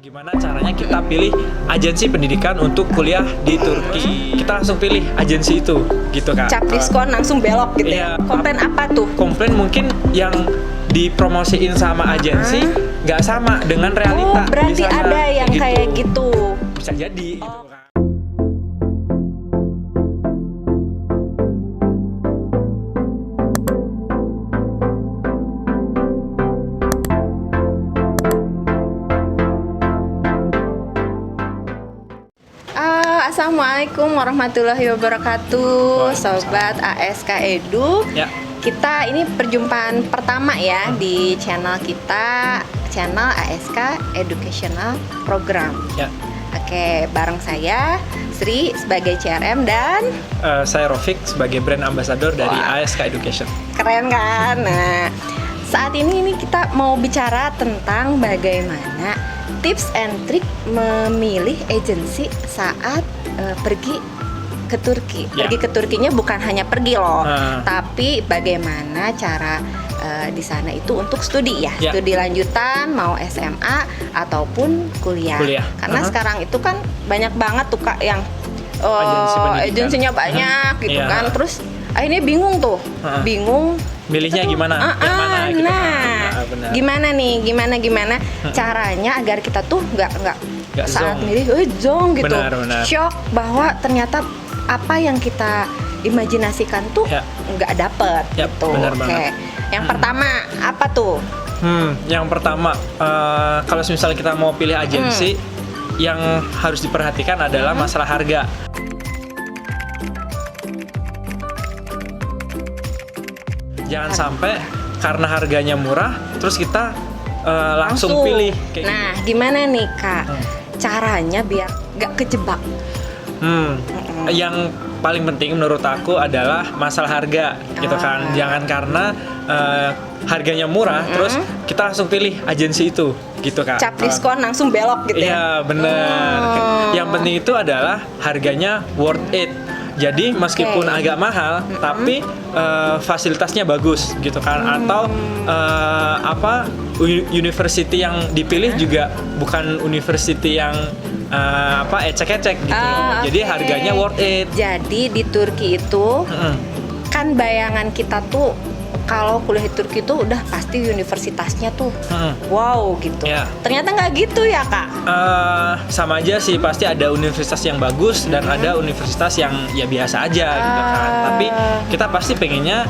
Gimana caranya kita pilih agensi pendidikan untuk kuliah di Turki? Kita langsung pilih agensi itu, gitu Kak. Cap diskon langsung belok gitu Iya. ya. Komplain apa tuh? Komplain mungkin yang dipromosiin sama agensi nggak sama dengan realita. Oh, berarti di sana, ada yang kayak gitu. Bisa jadi, gitu Kak. Assalamualaikum warahmatullahi wabarakatuh, Sobat ASK Edu. Ya. Kita ini perjumpaan pertama ya di channel kita, channel ASK Educational Program. Ya. Oke, bareng saya Sri sebagai CRM dan Saya Rofik sebagai brand ambassador dari Wah. ASK Education. keren kan? Nah, saat ini kita mau bicara tentang bagaimana tips and trick memilih agensi saat pergi ke Turki. Ya. Pergi ke Turkinya bukan hanya pergi loh, Nah. tapi bagaimana cara di sana itu untuk studi ya, Ya. studi lanjutan mau SMA ataupun kuliah. Karena sekarang itu kan banyak banget tuh Kak yang Agensi pendidikan. agensinya banyak gitu Iya. kan. Terus akhirnya bingung tuh, bingung. Milihnya gimana? Yang mana? Gitu. Benar. Gimana nih? Gimana caranya agar kita tuh nggak Nggak saat zonk. milih, zonk gitu, Benar. shock bahwa ternyata apa yang kita imajinasikan tuh Ya. nggak dapet Ya, gitu. benar Oke, banget. yang pertama apa tuh? Yang pertama, kalau misalnya kita mau pilih agensi, yang harus diperhatikan adalah masalah harga. Jangan sampai karena harganya murah, terus kita langsung pilih. Kayak Nah, gimana nih Kak? Caranya biar nggak kejebak. Yang paling penting menurut aku adalah masalah harga, gitu kan. Jangan karena harganya murah, terus kita langsung pilih agensi itu, gitu kan. Cap diskon langsung belok gitu ya. Iya, benar. Yang penting itu adalah harganya worth it. Jadi meskipun agak mahal, tapi fasilitasnya bagus, gitu kan. Atau university yang dipilih juga bukan university yang ecek-ecek gitu loh. Jadi harganya worth it. Jadi di Turki itu kan bayangan kita tuh kalau kuliah di Turki tuh udah pasti universitasnya tuh wow gitu. Ya. Ternyata nggak gitu ya Kak. Sama aja sih, pasti ada universitas yang bagus dan ada universitas yang ya biasa aja gitu kan. Tapi kita pasti pengennya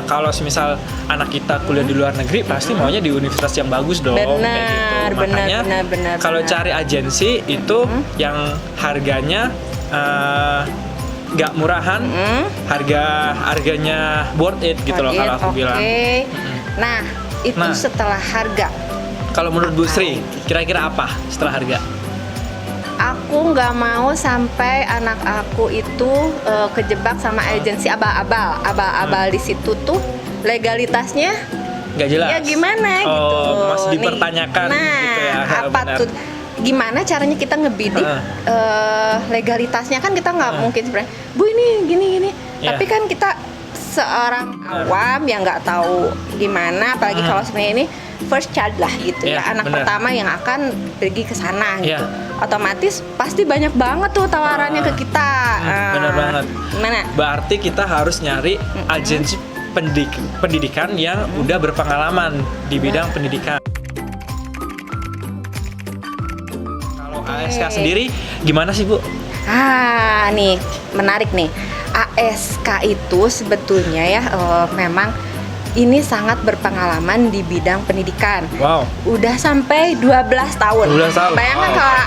kalau semisal anak kita kuliah di luar negeri pasti maunya di universitas yang bagus dong. Kayak gitu. Makanya benar. kalau cari agensi itu yang harganya nggak murahan, harganya worth it gitu loh kalau aku bilang. Nah, itu setelah harga. Kalau menurut Bu Sri, kira-kira apa setelah harga? Aku nggak mau sampai anak aku itu kejebak sama agensi abal-abal di situ tuh legalitasnya Nggak jelas. ya gimana gitu. Masih Nih, dipertanyakan gitu ya. apa Benar. tuh? Gimana caranya kita ngebidik legalitasnya, kan kita nggak mungkin sebenarnya, Bu ini gini. Yeah. Tapi kan kita seorang awam yang nggak tahu gimana, apalagi kalau sebenarnya ini first child lah gitu ya, anak pertama yang akan pergi ke sana gitu. Otomatis pasti banyak banget tuh tawarannya ke kita. Benar banget. Gimana? Berarti kita harus nyari agensi pendidikan yang udah berpengalaman di bidang pendidikan. Kalau ASK sendiri gimana sih Bu? Nih menarik nih. ASK itu sebetulnya ya memang ini sangat berpengalaman di bidang pendidikan. Wow. Udah sampai 12 tahun. 12 tahun. Bayangkan kalau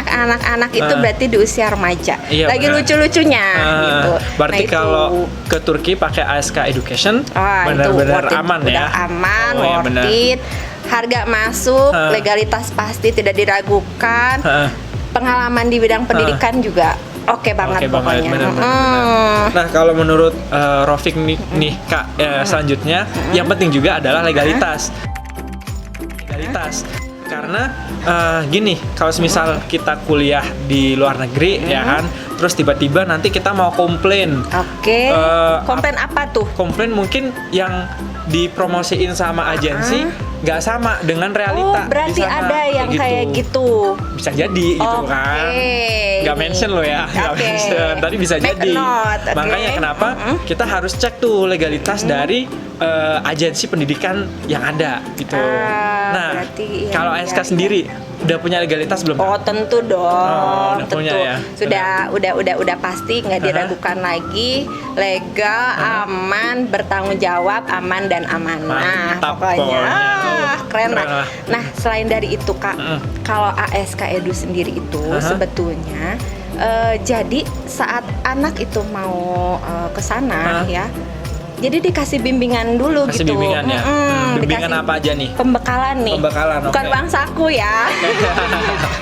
anak-anak itu berarti di usia remaja. Iya, lagi benar. lucu-lucunya gitu. Berarti Nah, itu, kalau ke Turki pakai ASK Education itu benar-benar worth it. aman Udah ya. aman, Oh, iya, worth benar. it. Harga masuk, legalitas pasti tidak diragukan. Pengalaman di bidang pendidikan juga oke banget pokoknya. Benar. Nah, kalau menurut Rofik nih Kak, selanjutnya yang penting juga adalah legalitas. Karena gini, kalau misal kita kuliah di luar negeri ya kan, terus tiba-tiba nanti kita mau komplain. Komplain apa tuh? Komplain mungkin yang dipromosiin sama agensi nggak sama dengan realita. Berarti di sana, ada yang kayak gitu. Bisa jadi gitu kan. Nggak mention lo ya, nggak mention. Tadi bisa jadi. Makanya kenapa kita harus cek tuh legalitas dari agensi pendidikan yang ada gitu. Nah, kalau ASK sendiri udah punya legalitas belum? Oh, tentu dong. Udah tentu. Punya, ya? Sudah pasti, nggak diragukan lagi, legal, aman, bertanggung jawab, aman dan amanah. Mantap, pokoknya. Keren lah. Nah, selain dari itu Kak, kalau ASK Edu sendiri itu sebetulnya jadi saat anak itu mau ke sana ya. Jadi dikasih bimbingan dulu gitu. Bimbingan ya. Bimbingan apa aja nih? Pembekalan nih. Bukan uang saku ya.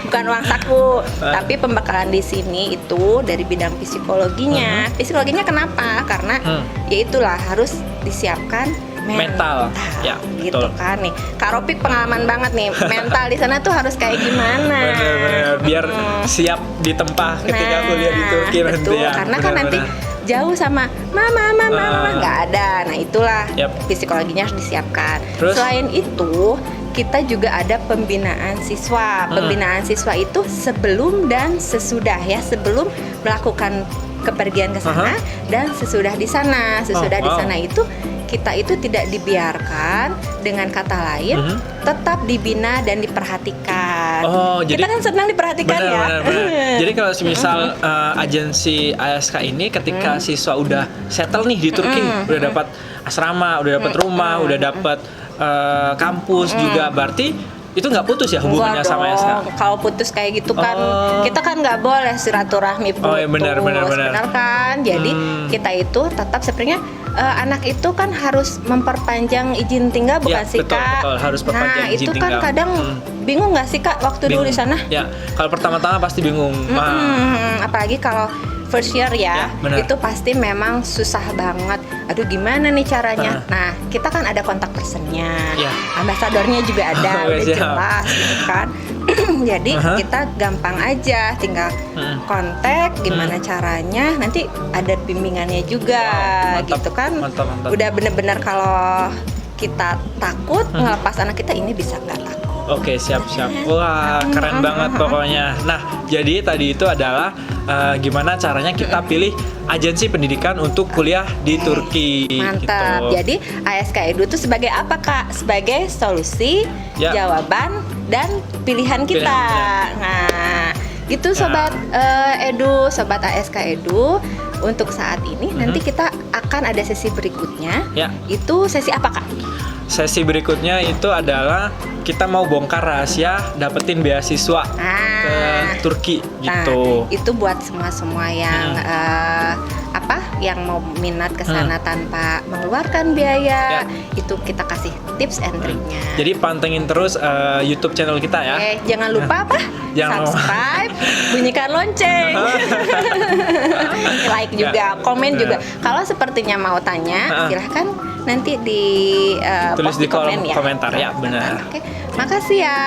Bukan uang saku, tapi pembekalan di sini itu dari bidang psikologinya. Psikologinya kenapa? Karena ya itulah harus disiapkan mental. Ya, gitu betul. Kan nih. Kak Ropik pengalaman banget nih. Mental di sana tuh harus kayak gimana? Bener. Biar siap ditempa ketika kuliah di Turki nanti ya. Karena kan nanti jauh sama mama nggak ada. Nah itulah psikologinya harus disiapkan. Terus? Selain itu kita juga ada pembinaan siswa. Pembinaan siswa itu sebelum dan sesudah ya, sebelum melakukan kepergian ke sana dan sesudah di sana. Sesudah di sana itu kita itu tidak dibiarkan, dengan kata lain tetap dibina dan diperhatikan. Kita kan senang diperhatikan ya. Bener. Jadi kalau misal agensi ASK ini ketika siswa udah settle nih di Turki, udah dapat asrama, udah dapat rumah, udah dapat kampus juga, berarti itu nggak putus ya hubungannya sama ASK? Kalau putus kayak gitu kan, kita kan nggak boleh silaturahmi putus. Benar kan? Jadi kita itu tetap sebenarnya anak itu kan harus memperpanjang izin tinggal, bukan sih Kak? Betul, harus perpanjang izin tinggal. Nah itu kan kadang bingung nggak sih Kak waktu dulu di sana? Ya, kalau pertama-tama pasti bingung. Apalagi kalau first year ya itu pasti memang susah banget. Aduh gimana nih caranya? Nah kita kan ada kontak personnya, ambasadornya juga ada, udah jelas gitu kan. Jadi kita gampang aja, tinggal kontak gimana caranya. Nanti ada bimbingannya juga, gitu kan. Mantap. Udah bener-bener kalau kita takut ngelepas anak kita ini bisa nggak takut. Oke, siap. Wah, keren banget pokoknya. Nah, jadi tadi itu adalah gimana caranya kita pilih agensi pendidikan untuk kuliah di Turki. Mantap. Gitu. Jadi ASK Edu itu sebagai apa Kak? Sebagai solusi, jawaban, dan pilihan kita. Nah, gitu Sobat Edu, Sobat ASK Edu. Untuk saat ini nanti kita akan ada sesi berikutnya. Itu sesi apa Kak? Sesi berikutnya itu adalah kita mau bongkar rahasia dapetin beasiswa ke Turki gitu. Itu buat semua yang yang mau minat ke sana tanpa mengeluarkan biaya, itu kita kasih tips and triknya. Jadi pantengin terus YouTube channel kita ya. Jangan lupa subscribe, bunyikan lonceng, like juga, komen juga. Kalau sepertinya mau tanya, silahkan nanti tulis di kolom komen komentar ya, benar. Oke. Makasih ya.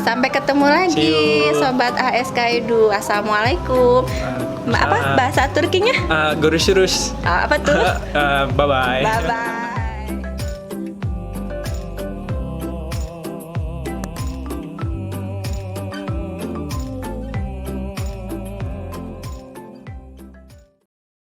Sampai ketemu lagi Sobat ASK Edu. Assalamualaikum. Apa bahasa Turkinya? Görüşürüz. Apa tuh? Bye bye. Bye bye.